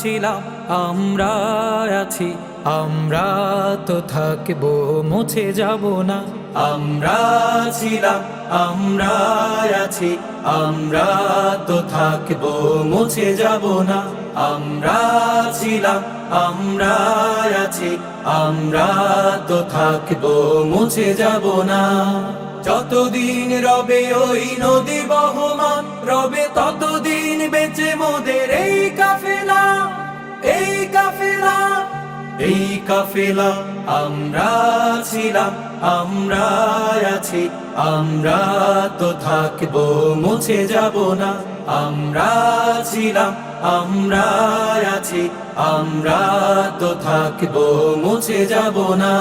ছিলাম আমরা আছি, আমরা তো থাকবো, মুছে যাব না। আমরা ছিলাম আমরা আছি, আমরা তো থাকবো, মুছে যাব না। আমরা ছিলাম আমরা আছি, আমরা তো থাকবো, মুছে যাব না। যতদিন রবে ওই নদী বহমান, রবে ততদিন বেঁচে মোদের এই কাফেলা, এই কাফেলা, এই কাফেলা। আমরা ছিলাম আমরা আছি, আমরা তো থাকবো, মুছে যাব না। আমরা ছিলাম আমরা আছি, আমরা তো থাকবো, মুছে যাব না।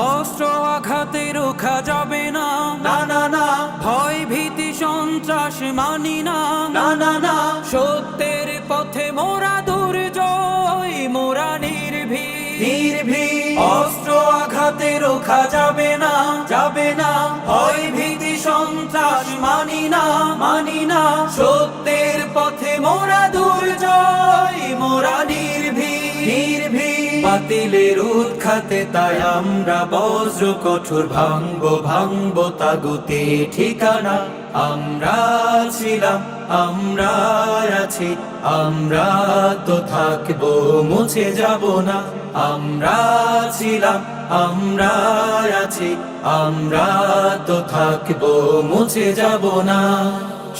অস্ত্র আঘাতে রোখা যাবে না, না না না। ভয় ভীতি সন্ত্রাস মানি না, না না না। সত্যের পথে মোরা দুর্জয়, মোরা নির্ভীক, নির্ভীক। অস্ত্র আঘাতে রোখা যাবে না, যাবে না। ভয় ভীতি সন্ত্রাস মানি না, মানি না। সত্যের পথে মোরা দুর্জয়, মোরা নির্ভীক, নির্ভীক। বাতিলের উৎখাতে তাই আমরা বজ্র কঠোর ভাঙবো, ভাঙবো তাগুতে ঠিকানা। আমরা ছিলাম আমরা আছি, আমরা তো থাকবো, মুছে যাব না। আমরা ছিলাম আমরা আছি, আমরা তো থাকবো, মুছে যাব না।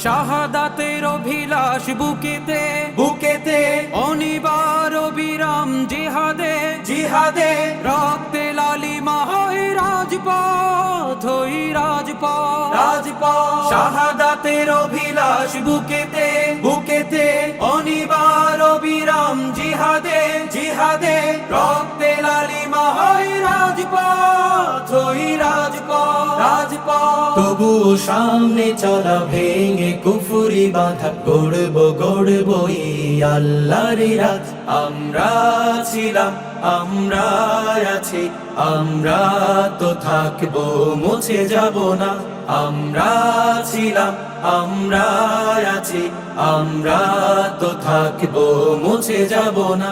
শাহাদাতের অভিলাষ বুকেতে, বুকেতে। অনিবার বিরাম জিহাদে, জিহাদে। রক্তে লালিমা হয় রাজপথ, ওই রাজপথ, রাজপথ। শাহাদাতের অভিলাষ বুকেতে, বুকেতে। অনিবার বিরাম জিহাদে, জিহাদে। রক্তে লালিমা হয় রাজপথ, ওই রাজপথ, রাজপথ। তবু সামনে চলা ভেঙে কুফুরি বাঁধা, গড়বো গড়বো এই আল্লাহর রাজ। আমরা ছিলাম আমরা আছি, আমরা তো থাকবো, মুছে যাব না। আমরা ছিলাম আমরা আছি, আমরা তো থাকবো, মুছে যাব না।